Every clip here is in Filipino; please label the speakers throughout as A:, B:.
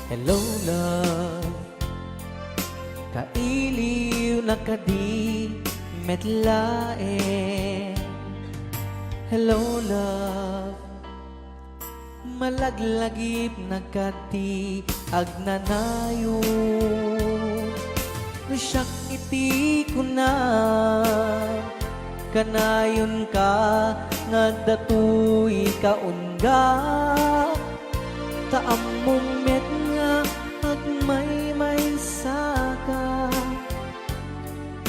A: Hello love, kailiw na kadi metlaen. Hello love, malaglagip na kati agnanayon. Siyak iti ko na kanayon ka nagdatoy kaunga. Taamong met nga agmay saka,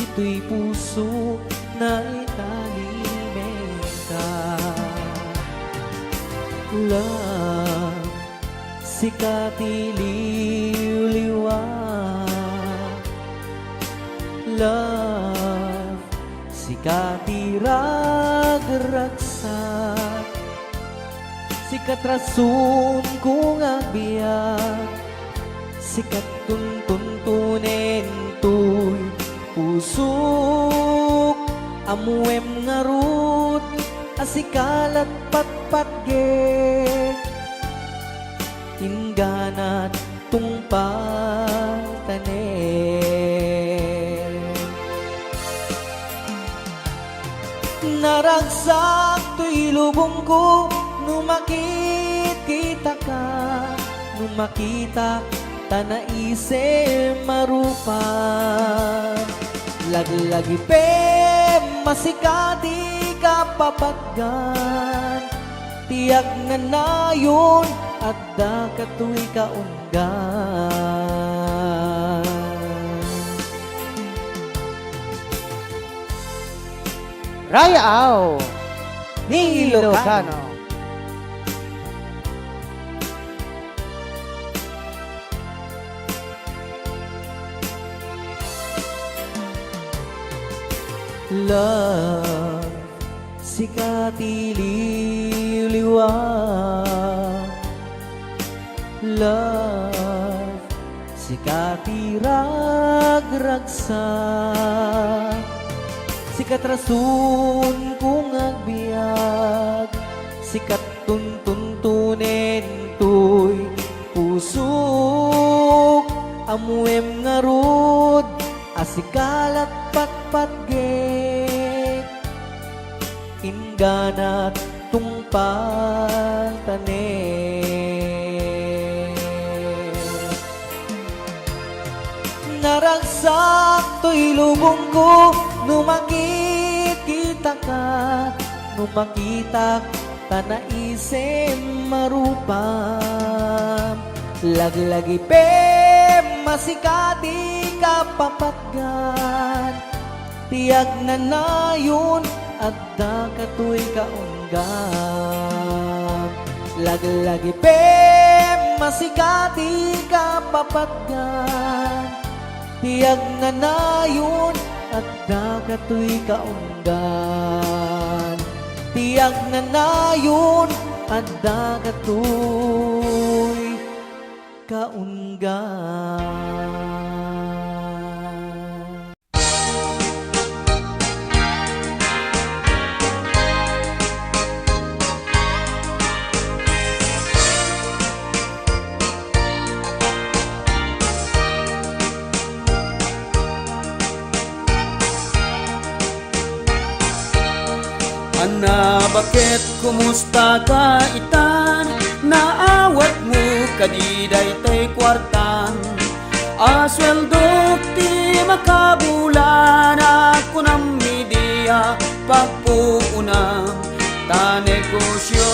A: ito'y puso na italimen ka. Love, sikati liw-liwag. Love, sikati rag-ragsak. Sikat rason kung agbiyak, sikat tuntunin tuy pusok. Amuem ngarut asikalat patpatge, ingganat tungpatanen. Naragsak to'y lubong ko, numakit kita ka, numakita tanaise marupa. Laglagi pe masikati ka papaggan, tiyak na nayon at dakato'y kaunggan.
B: Raya Au ni Ilocano.
A: Love, sikati liw-liwag. Love, sikati rag-ragsak. Sikat rason kung agbiag, sikat tuntunin tuy pusok. Amuem ngarud asikalat patpatge, ingganat tungpatanen. Naragsak to'y lubong ko, numakit kita ka, numakita tanaise marupa. Laglagi pe masikati ka papatgan, tiyak na nayon at dakato'y kaunggan. Laglagi pe masikati ka papatgan, tiyak na nayon at dakato'y kaunggan. Tiyak na nayon at dakato'y kaunggan.
C: Ana, bakit kumusta ka itan? Naawat mo kadiday tay kwartan. Asweldo ti makabulan, ako ng media pagpuunang. Ta negosyo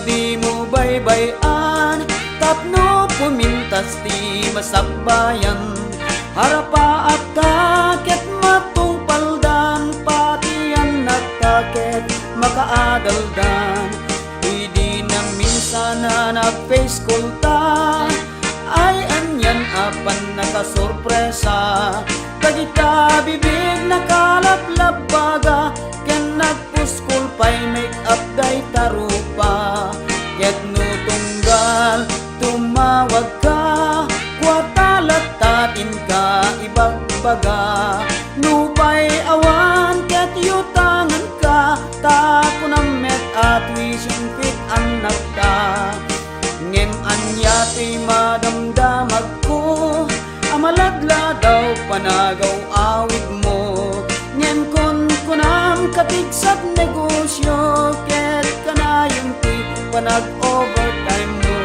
C: di mo baybayan, tapno pumintas ti masakbayan. Harapa at takit matong paldan, patian at takit makaadaldan. Hindi na minsan na na-face call ta, ay anyan apan nakasorpresa. Tagita bibig nakalaplap baga, ken nagpuskol pa'y make up day tarupa. Ket no tunggal tumawag ka, kwatalat tatin ka ibagbaga. Nupay awan ket yutangan ka, tako na met at wishing fit anak ka. Ngem anya ti madamdamag managaw awit mo. Ngem kon kunam katigsat negosyo, ket kanayon ti panag-overtime mo.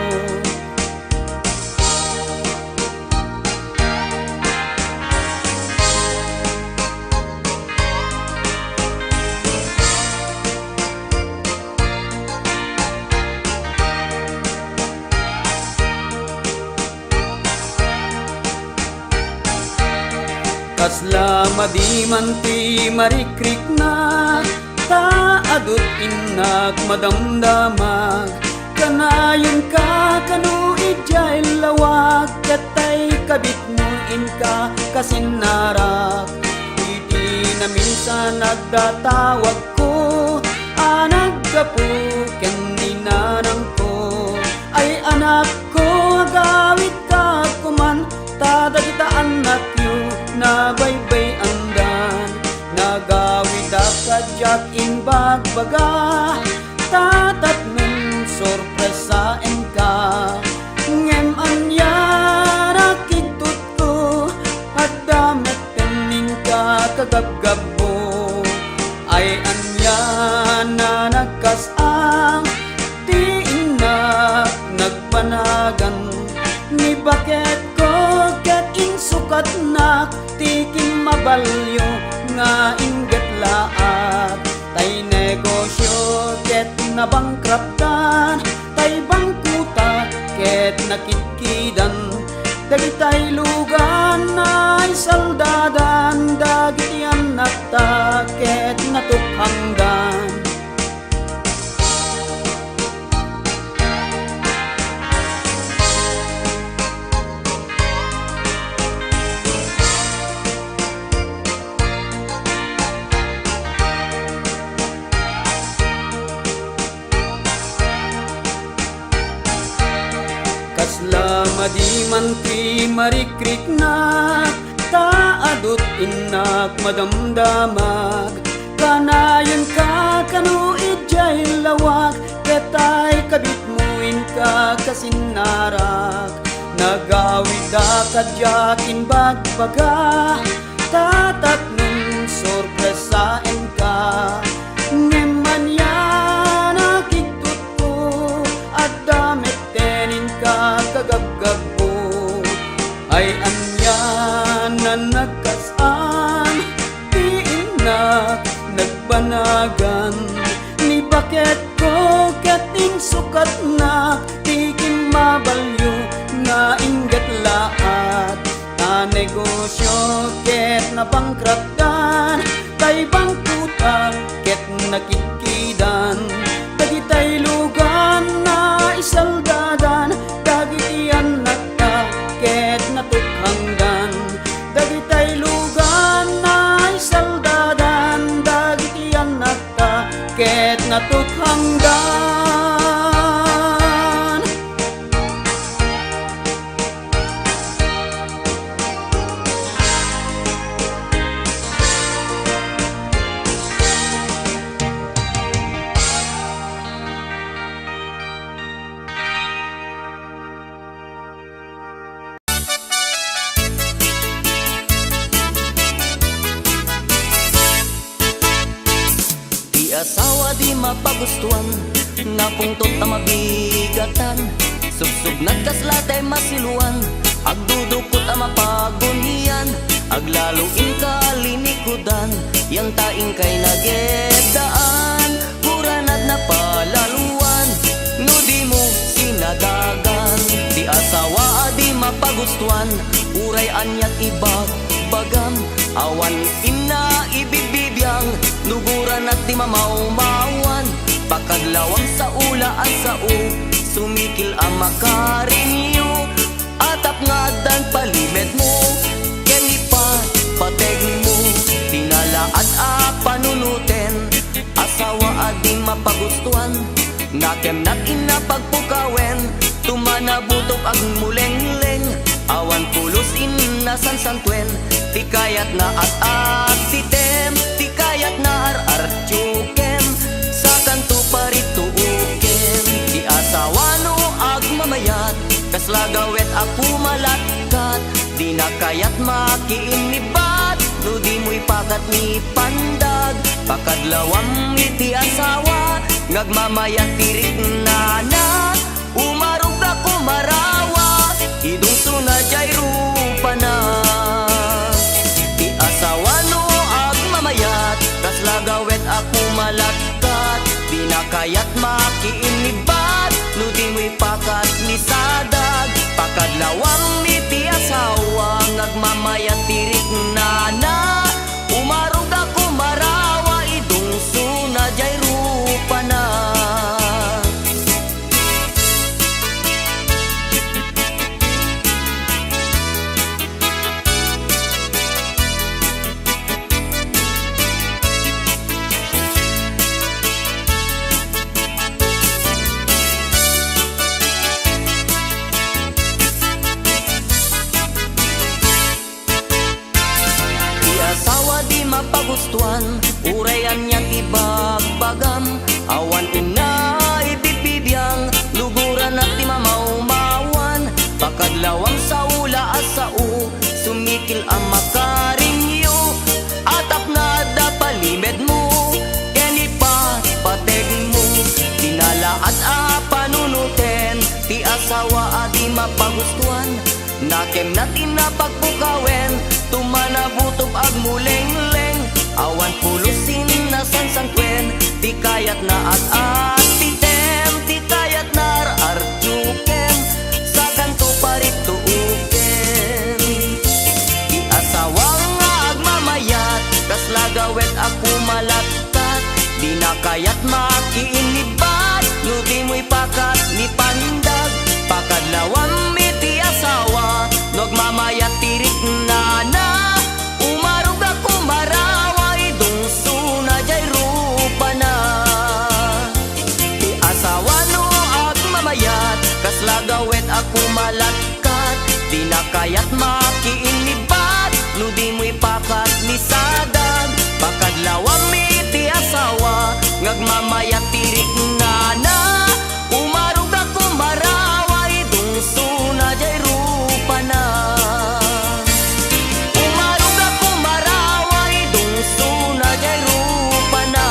C: Kasla madiman ti marikrik na, taadot inak madamdamag. Kanayon ka kanu ijay lawag, katay kabit mo inka kasinarak. Iti na minsan nagdatawag ko, anak ka po ken ninanang ko. Ay anak ko, agawit ka kuman, tada kita anak yu na baybay andan. Nagawid akadyak imbag baga, tatat nun sorpresaen ka. Ngem anya nakitut ko, at damet pening ka kagabgabo. Ay anya na nagkasang, ti inak nagpanagan. Ni bakit ko ket insukat na, tikim mabalyo nga ingat laat. Tay negosyo ket nabangkraptan, tay bangkuta ket nakitkidan. Dagitay lugan na isaldadan, dagiti anak ta ket natukhangdan. Kasla madiman ti marikrik na, taadot inak madamdamag. Kanayon ka kanu ijay lawag, ketay kabit mo inka kasinarak. Nagawid akadyak inbag baga, tatat nun sorpresaen ka. Ngem anya nakitut ko, at damit tenin ka kagabgabo. Ay anya na nagkasan, ti inak nagbanagan. Ni bakit ko ket insukat na, tikim mabalyo nga ingat laat. Ta negosyo ket nabangkraptan, tay bangkuta ket nakitkidan. Dagitay lugan na isaldadan, dagiti anak ta ket natukhangdan. Dagitay lugan na isaldadan, dagiti anak ta ket natukhangdan.
D: Asawa di mapagustuhan, nga pungtot na mabigatan. Subsub nagkaslatay masiluan, agdudukot ang mapagunian. Aglaluin ka linikudan, yang taing kay nagedaan. Huranat na palaluan, no di mo sinadagan. Di asawa di mapagustuhan, uray anyat ibag-bagam. Awan ina ibibibiyang, nuguran at di mamaumawan. Pakadlawang sa ulaan sa sumikil ang makarinyo. Atap nga dan palimet mo, kenipat pateg mo. Tinalaad a panunuten, asawa adi mapagustuhan. Nakem nat ina pagpukawen, tumanabutok ag muleng-leng. Awan pulos inasan santwen, tikayat na at sitem, tikayat na ar-artsukem, sa kanto parito ukem. Di asawa no agmamayat, kaslagawet ako malatkat, di na kayat makiinibat, no di mo'y pakat ni pandag. Pakadlawam iti asawa, ngagmamayat tirik na umarog ako marawa, idong sunadjay rupa na. Ti asawa no agmamayat, kas lagawet ako malagkat, di na kayat makiinibat, no di mo'y pakat ni sadag. Pakadlawam iti asawa, ngagmamayat tirik na umarog ako marawa, idong sunadjay rupa na. Asawa di mapagustuhan, urayan niyang ibagbagam, awan ina ipipibiyang, luguran at di mamaumawan. Pakadlawang sa ula asao, sumikil ang makarinyo, atap na dapalimed mo, kenipat pateg mo, dinalaat a panunuten. Ti asawa di mapagustuhan, nakem natin na pagpukawen, tumanabutob ag muleng-leng, awan pulusin na sansangkwen, ti kayat na at titem, ti kayat na artyuken, sa kanto parito uken. Ti asawa nga agmamayat, kas lagawet ako malatat, di na kayat makiinibat, no di mo'y pakat ni pandag. Pakadlawam iti asawa, nagmamayat tirik na umarog ako marawa, idong sunadjay rupa na. Ti asawa no agmamayat, kas lagawet ako malagkat, di na kayat makiinibat, no di mo'y pakat ni sadag. Pakadlawam iti asawa, ngagmamayat tirik na umarog ako marawa, idong sunadjay rupa na. Umarog ako marawa, idong sunadjay rupa na.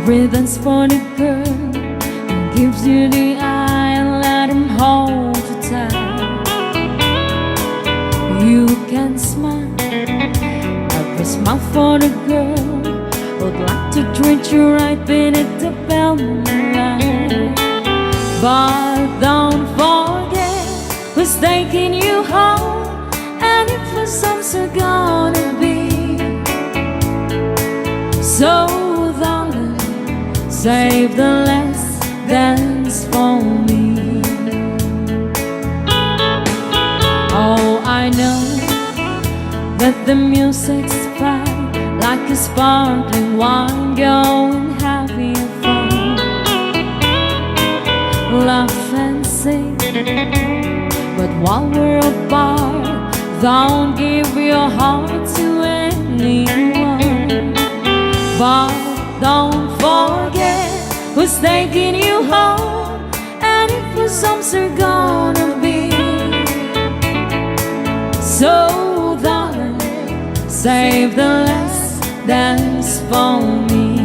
E: Everything's for the girl who gives you the eye and let him hold you tight. You can smile, every smile for the girl who'd like to treat you right beneath the velvet light. But don't forget who's taking you home, and if for some are gonna be. So save the last dance for me. Oh, I know that the music's fine, like a sparkling wine, going having fun. Laugh and sing, but while we're apart, don't give your heart to anyone. But don't forget who's taking you home, and if your songs are gonna be. So darling, save the last dance for me.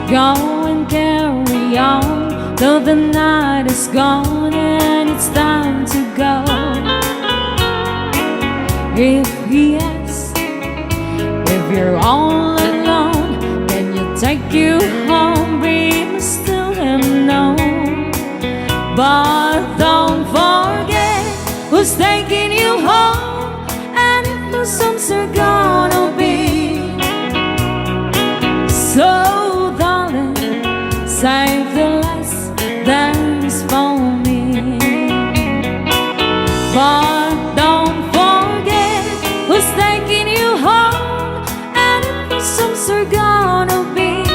E: Go and carry on till the night is gone and it's time to go. If he asks if you're all alone, can you take you home? We must tell him no. But don't forget who's taking you home and whose songs are gonna be. So darling, save the last dance for me. But don't forget who's taking you home and whose songs are gonna be.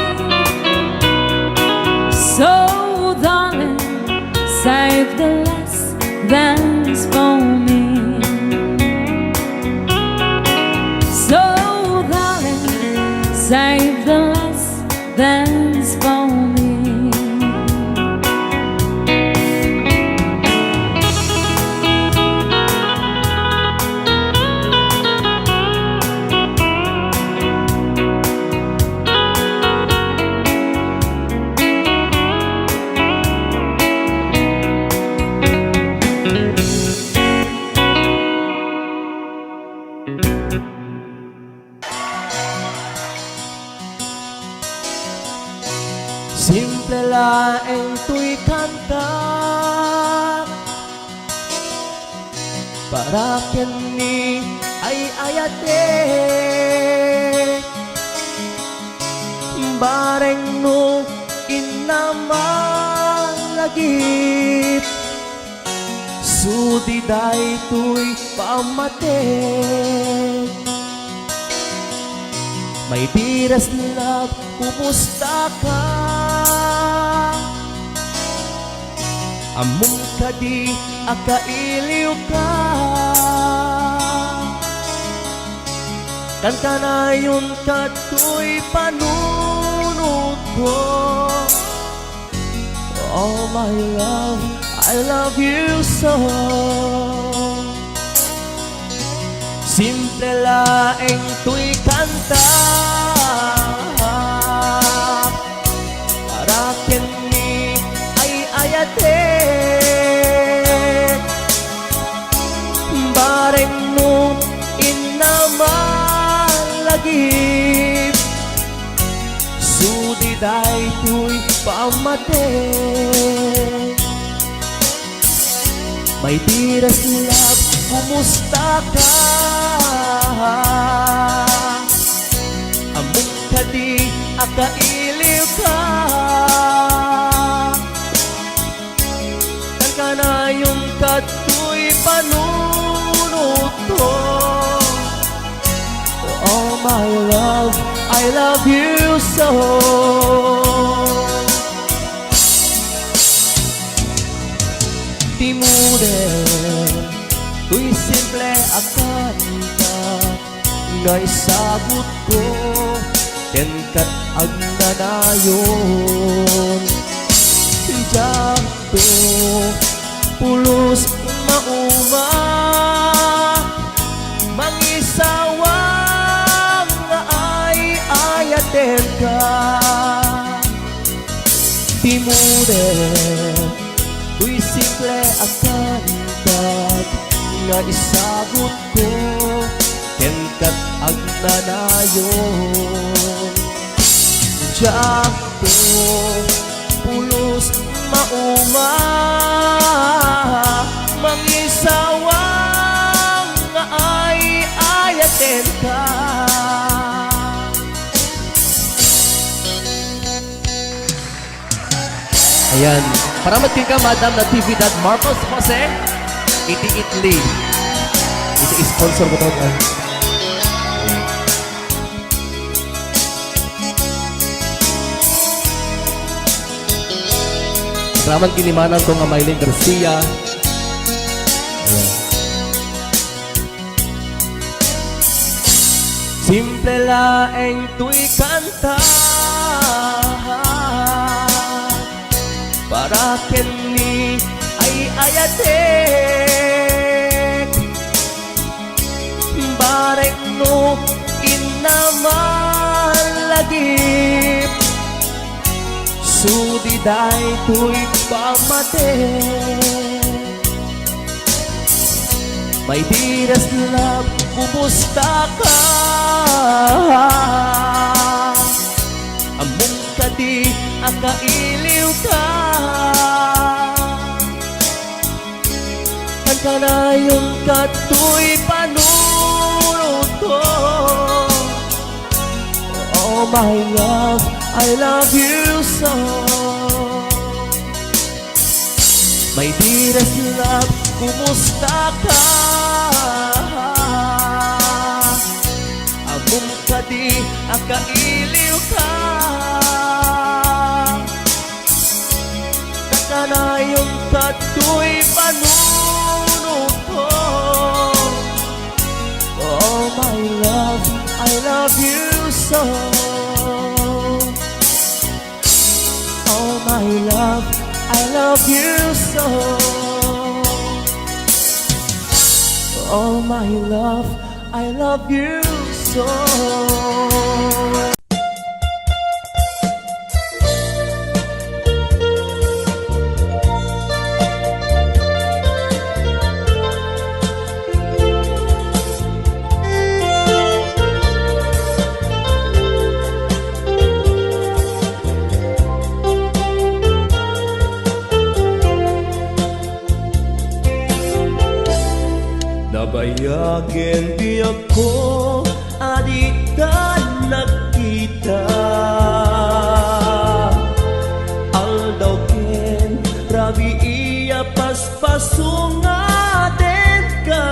E: So darling, save the last dance for me. So darling, save the last dance for me.
A: Simple laeng tuy kanta para kini ay ayate bareng no inamalagip sudi day tuy pamate. May biras love, kumusta ka? Among kadi akailiw ka. Kanta na yun kato'y panunod ko. Oh my love, I love you so. Simple laeng tuy kanta para kini ay ayate bareng no inamalagip sudi day tuy pamate. May biras love, kumusta ka? Among kadi akailiw ka. Tangka na yung kato'y panunod ko. Oh my love, I love you so. Di mude tuy simple akanta nga isabot ko kenkat ang nanayon hijab to pulos mauma mangisawang nga ay ayaten ka. Di mude tuy simple akantat nga isabot ko kenkat ang nanayon diyak ko pulos mauma mangisawang nga ay ayaten ka.
F: Ayan. Paramat ka, Madam na TV Dad Marcos Jose. Iti Italy. Iti sponsor ko ito. Paramat kinimanan ko nga Maylin Garcia. Ayan.
A: Simple laeng tuy kanta para kini ay ayatek bareng no inamalagip daytoy pamate. My dearest love, kumusta ka? Among kadi akailiw ka. Kanayon kato'y panuto. Oh my love, I love you so. My dearest love, kumusta ka? Among kadi akailiw ka. Kakanayon kato'y panuto. Oh my love, I love you so. Oh my love, I love you so. Oh my love, I love you so. Nabayagin di ako adita nakita. Aldaw ken rabi iya paspasungaden ka.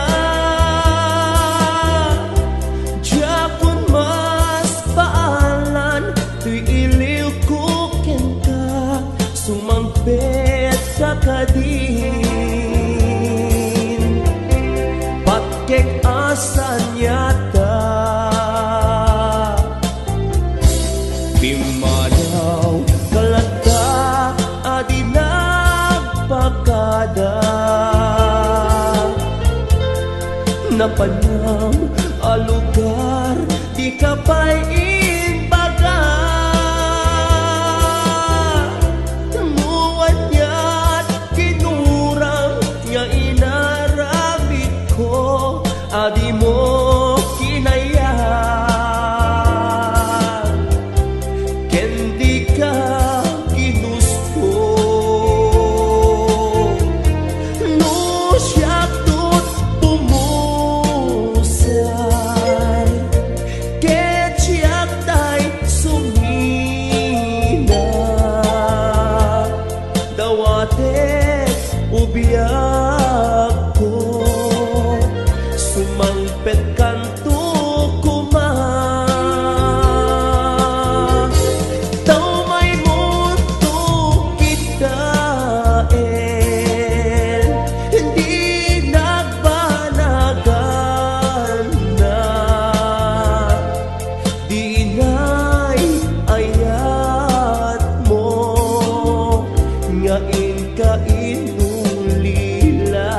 A: Japon mas paalan tuy iliw ko ken ka. Sumampet ka kadin. Kek asan yata Pimadaw kalata adi nagpakada Napanam alugar di kapay imbaga Tanguan niya't kinurang nga inaramid ko Adi mo kinayaan Kendi ka ginusto No siyak tut pumusay Ket siyak tay sumina Dawatek ubiyak ko Sumangpet kanto kuma Tau may mundo kita Hindi nagbanagan na Di na'y ayat mo Ngain ka inulila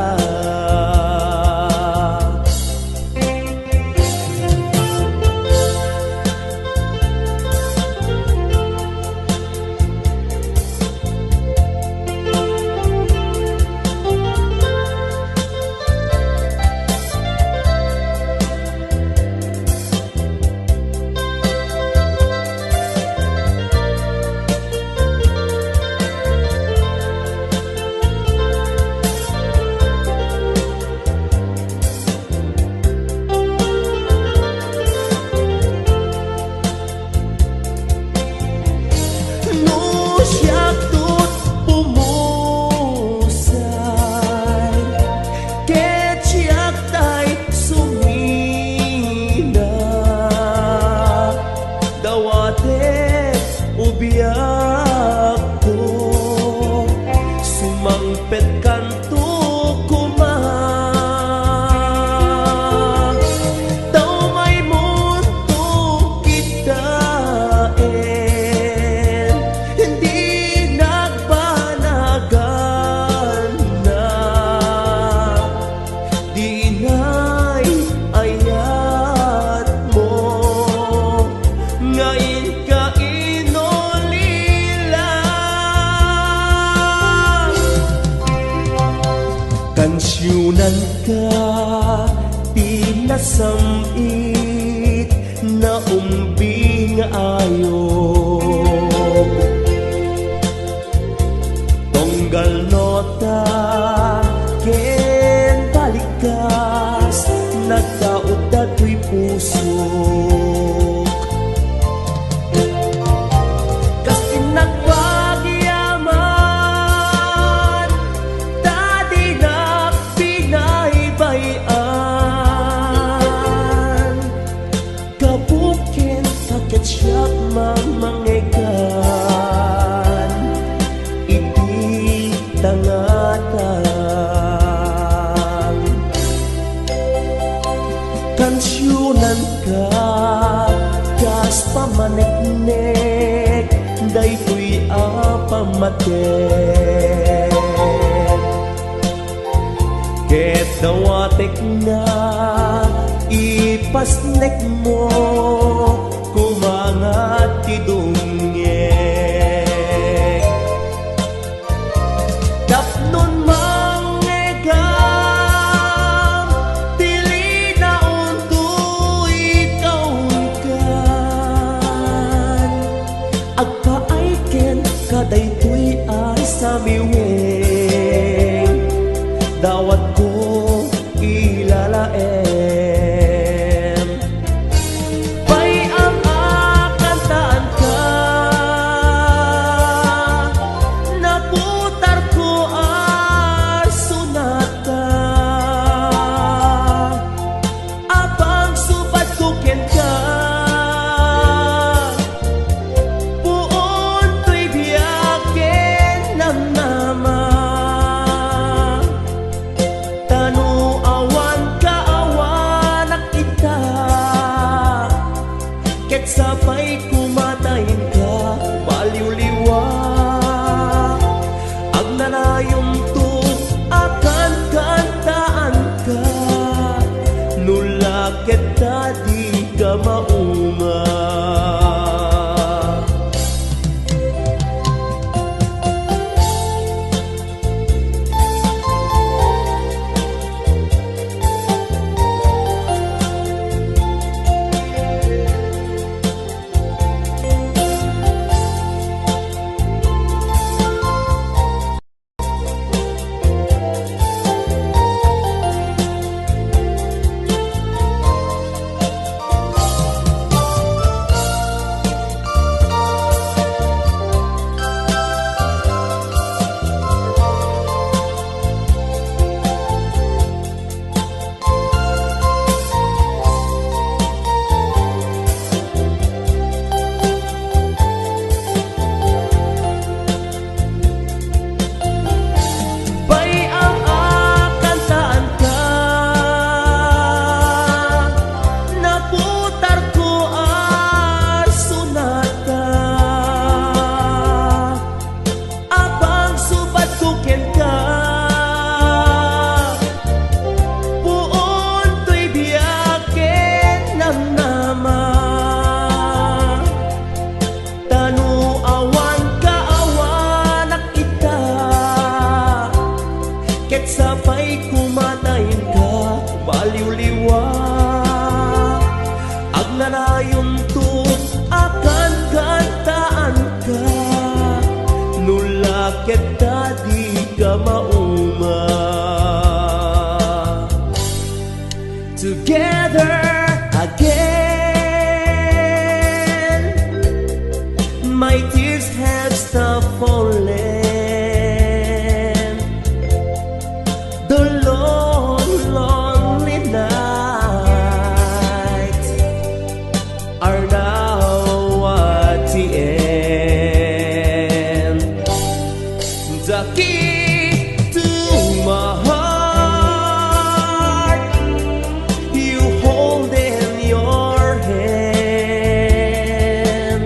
A: Sumangpet kanto kuma Tau may mundo kita Hindi nagbanagan na Di na'y ayat mo Ngayon ka inulila
G: ka tinasamit na umbing ayog tonggal nota ken balikas nagkaudad ko'y puso kas pinagpagyaman dadi na pinaybayan kabukin sakit siya mamangigan iti tangatan kansyunan ka kas pamaneknek daytoy apamatek ket dawatek na ipasnek mo kumangat tidungek tapnon mangegam dili na untoy kaungkan agpaaiken kadaytoy ay samiweng dawat ko ilalaem bay ang akantaan ka naputar ko asunata abang subat ko ken ka puon to'y biyakin namnama tanuawan kaawanak kita ket sabay kumatayin ka baliw-liwa ang nanayom to akan kantaan ka nula ket di ka maunga bay ang akantaan ka naputar ko asunata abang subat ko ken ka puon to'y biyakin namnama tanuawan kaawanak kita ket sabay kumatayin ka baliw-liwa ag nanayom to akan kantaan ka nula ket di ka mauma together again my tears have stopped falling the long, lonely nights are now at the end. The key to my heart you hold in your hand,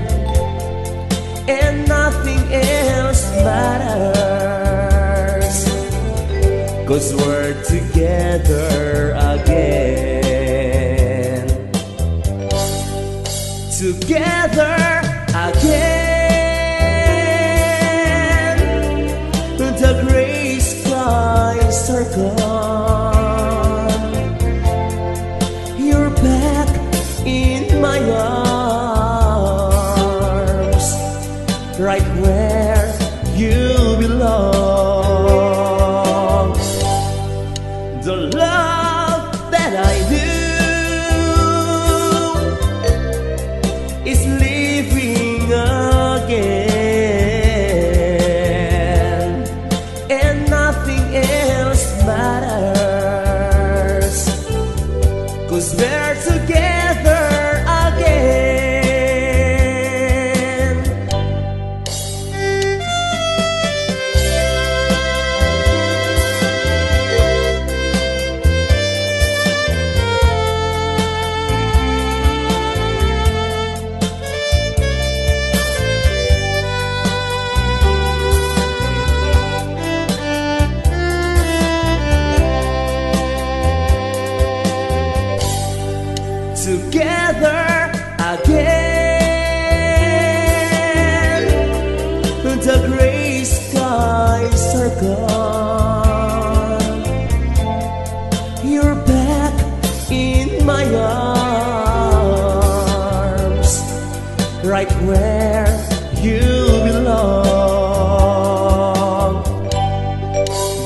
G: and nothing else matters, 'cause we're together again. Together again, the gray skies are gone. right where you belong. The love that I do is living again, and nothing else matters, 'cause we're together again. Together again, the gray skies are gone. You're back in my arms, right where you belong.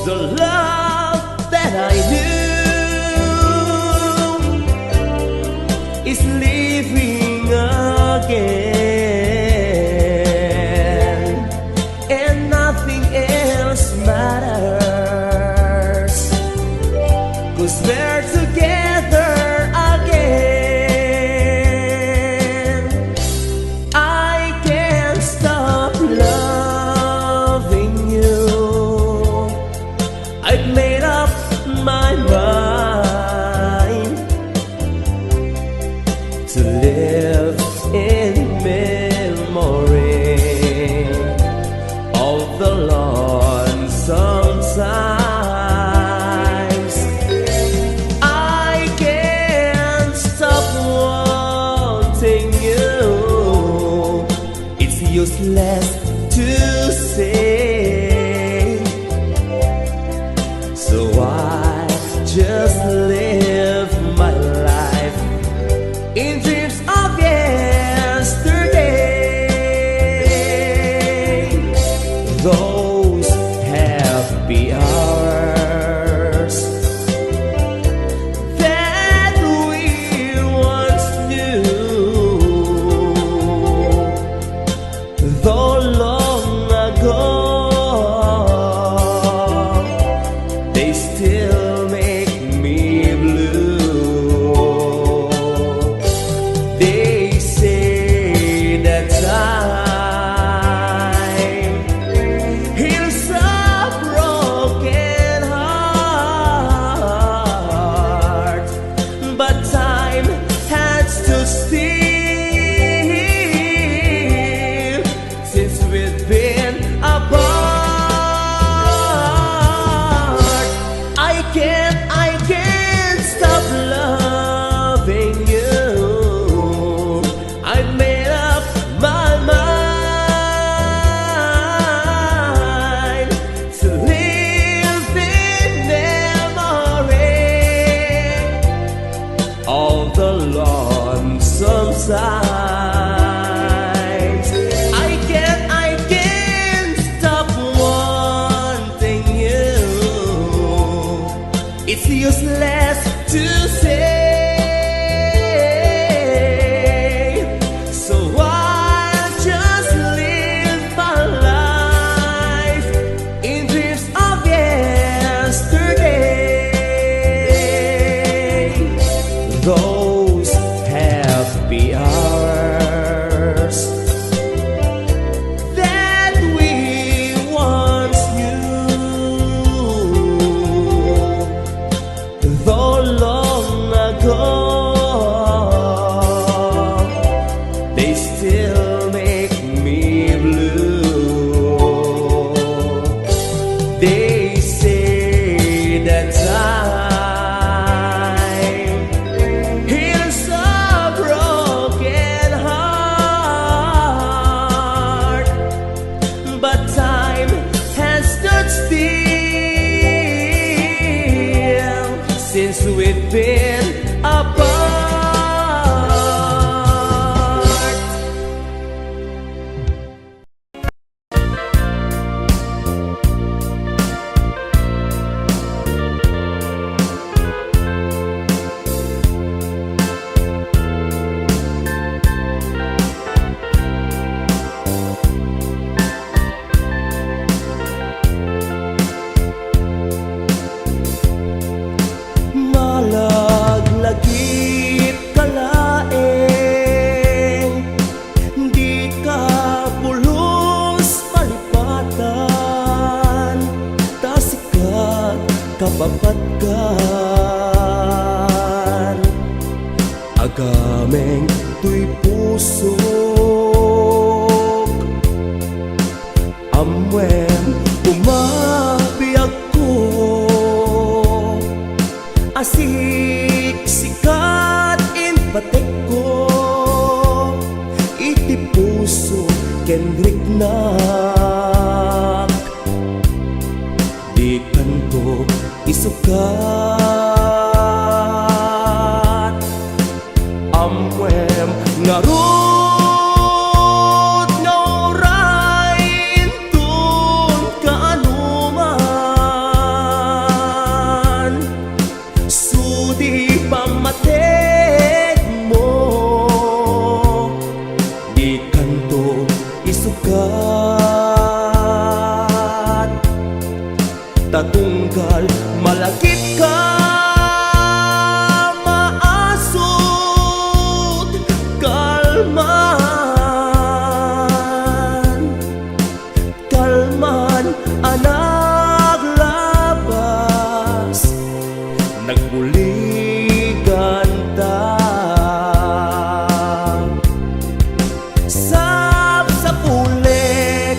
G: The love that I knew is living again, and nothing else matters, 'cause we're together again. I can't stop loving you. I've made up my mind to live in memory of the lonesome times. I can't stop wanting you. It's useless to say, so I just live my life in dreams of yesterday. Those happy hours that we once knew, though long ago. mapatkan agameng tuy puso amwen umabiyag ko asik sikat in patek ko iti puso kendrik nak di kanto isukat amwem ngarut ngauray tun kaanuman sudi pamatek mo di kanto isukat tatunggal malakit ka maasot kalman kalman anak labas nagbuligan ta sa pulik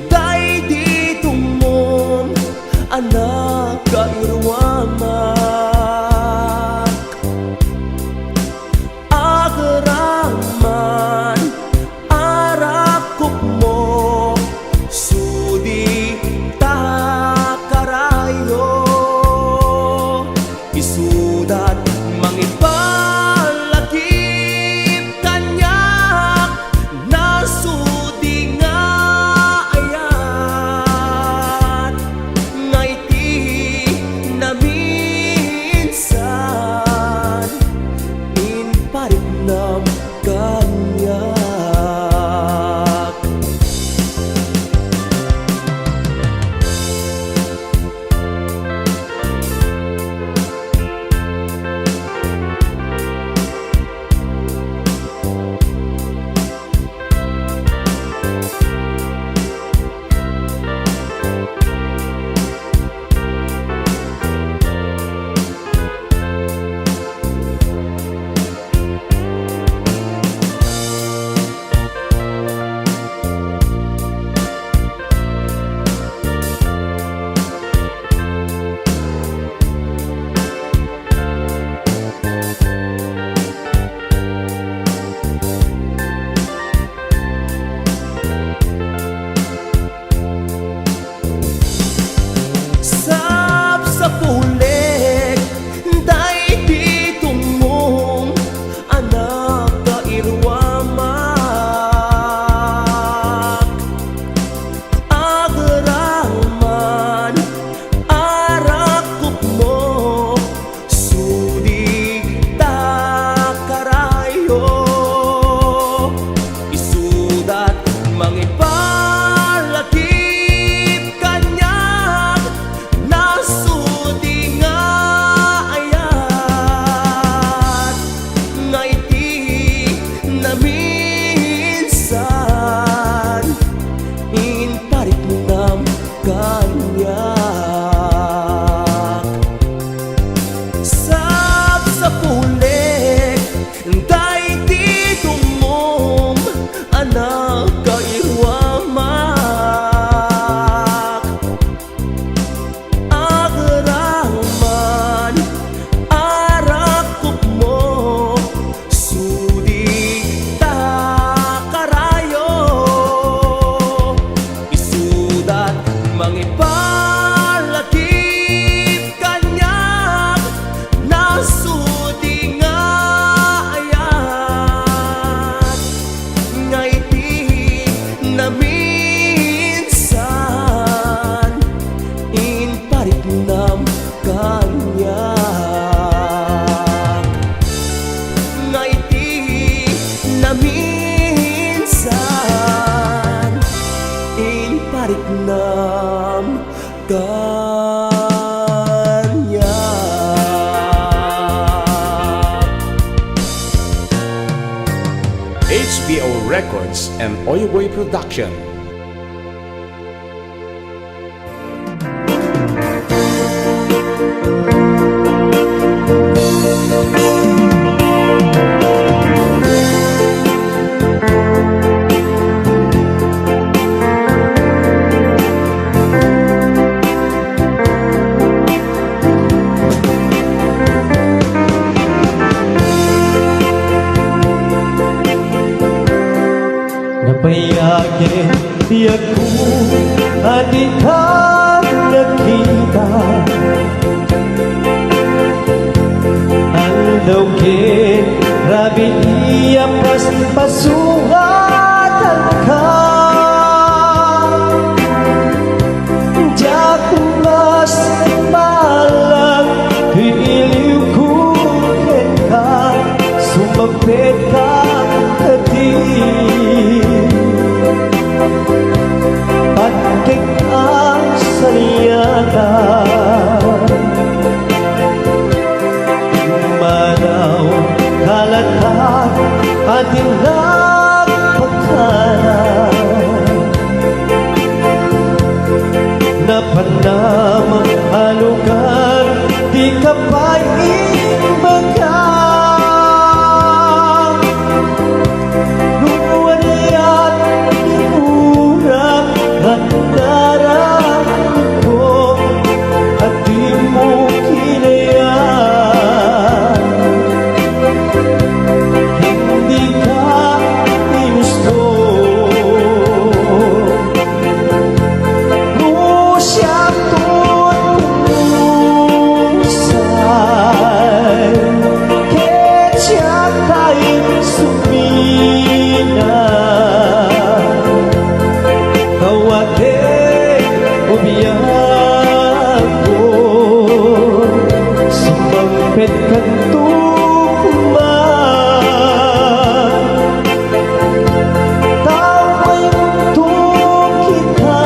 G: day di tumong anak kairwamak agaraman arakop mo sudi takarayo isudat mangipalakip kanyak nasudi nga ayat ngaiti na minsan in parinam kanyak sa pulik day di tumong anak kairwamak agaraman arakop mo sudi takarayo isudat mangipalakip kanyak nasudi nga ayat ngaiti na minsan in parit mo nam kanyak sa pulik day di tumong anak kairwamak agaraman arakop mo sudi takarayo isudat mangipalakip kanyak nasudi nga ayat ngaiti na minsan in parit nam kanyak ngaiti na minsan in parit nam kanyak
H: HBO Records and Oyoboy Production.
G: Napayagin di ako at di ka nakita. Alawin, rabi iyapas, pasungatan ka. Diyak mas malang, iliw ko ka, sumapit ka kadim. Pagkik ang sariyata, manaw kalatak ating nagpagkana. Napanam ang lugar, di ka pa ibaga. Luwan at iurang at nararamdaman ko at di mo kinayaan. Hindi ka ginusto. Pet kanto kuman, taway mundo kita,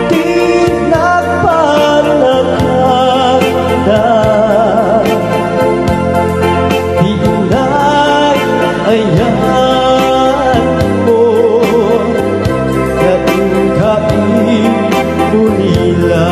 G: di nagpanaganda. Hinay ayan mo, kain nunila.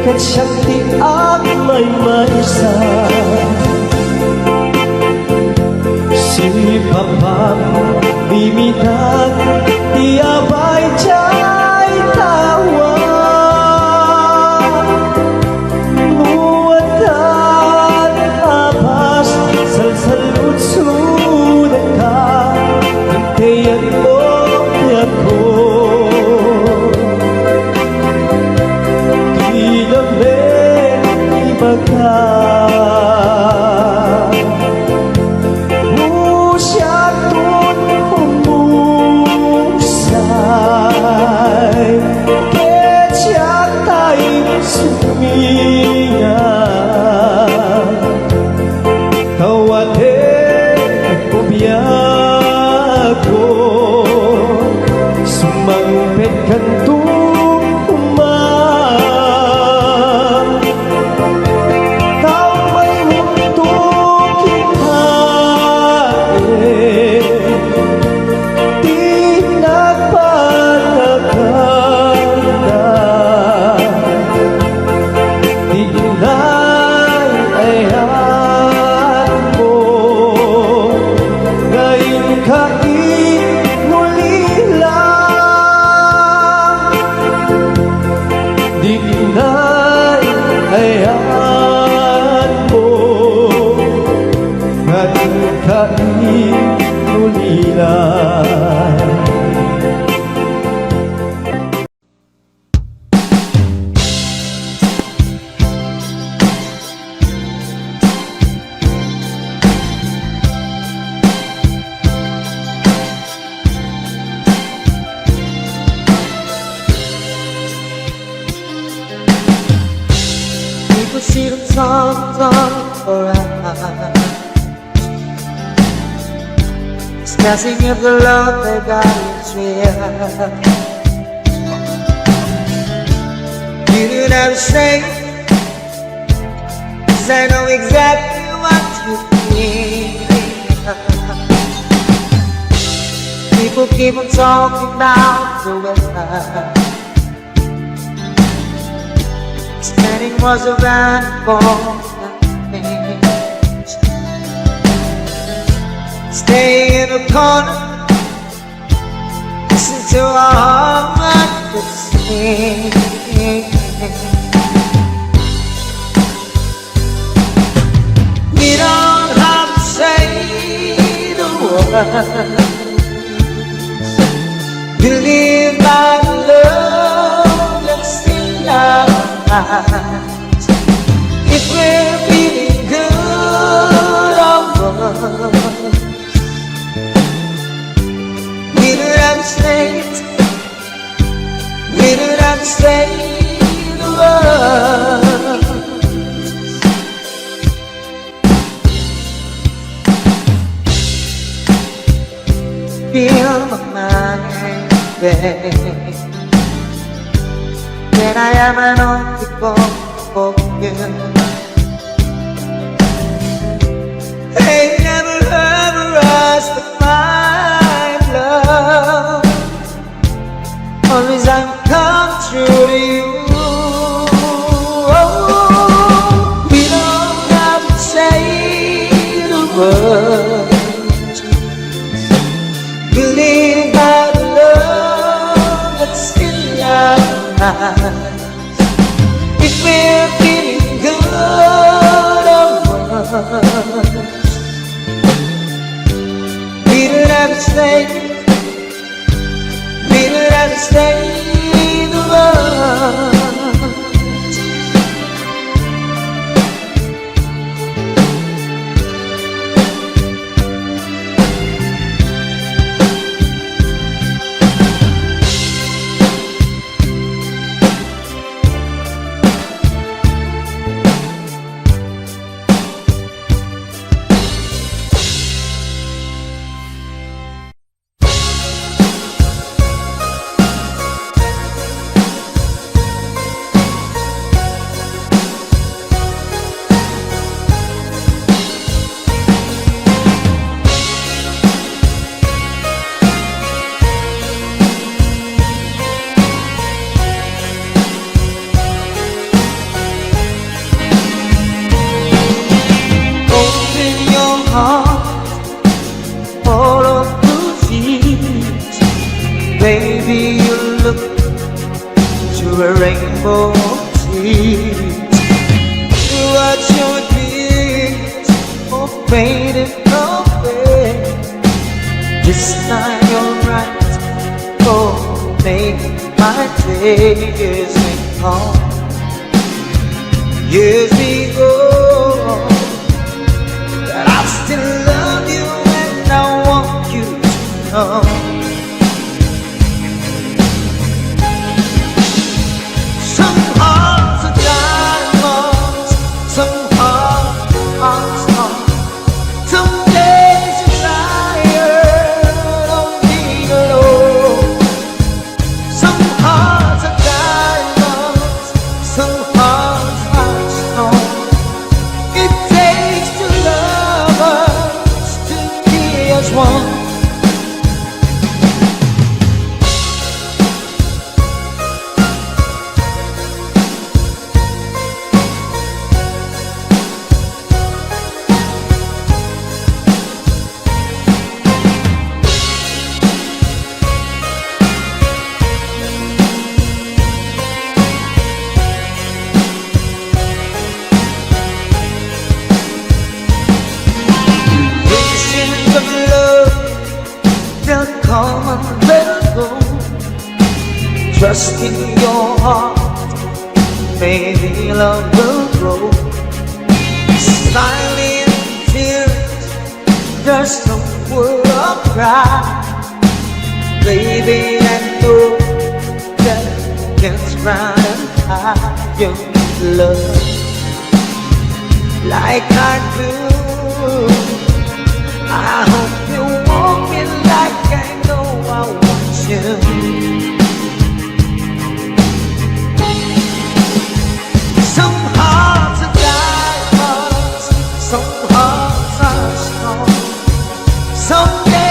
G: Kat syakti at may maisa, si Papa bimitan iabay jay tawa. Muatan abas salsalud sudah ka, hintayan mo ako. Usyatun humusay, kecyak tayo suminga. Kawate ubiyago, sumangpet kanto
A: People see the time forever.
B: Asking if the love they got is real. You do not say, 'cause I know exactly what you feel. People keep on talking about the weather. Standing was around for nothing. Stay in a corner, listen to our heart could sing. We don't have to say the words. Believe by the love that's in our eyes. If we're feeling good or worse, we don't have to say it. We don't have to say the words. Feel my mind, babe, when I am an only for you. Ain't never ever asked to find love. Always I'm come true to you. We don't have to say the words. Believe by the love that's in our eyes. If we're feeling good or worse, we don't have to say, we don't have to say the words. Baby, you look to a rainbow of tears. You watch your tears all faded away. This time you're right, oh, make my days sing on. Years ago, that I still love you and I want you to know. Trust in your heart, maybe love will grow. Silent tears, there's no word of cry. Baby, I know that can't run and hide your love like I do. I hope you won't be you. Some hearts are diamonds, some hearts are strong. Someday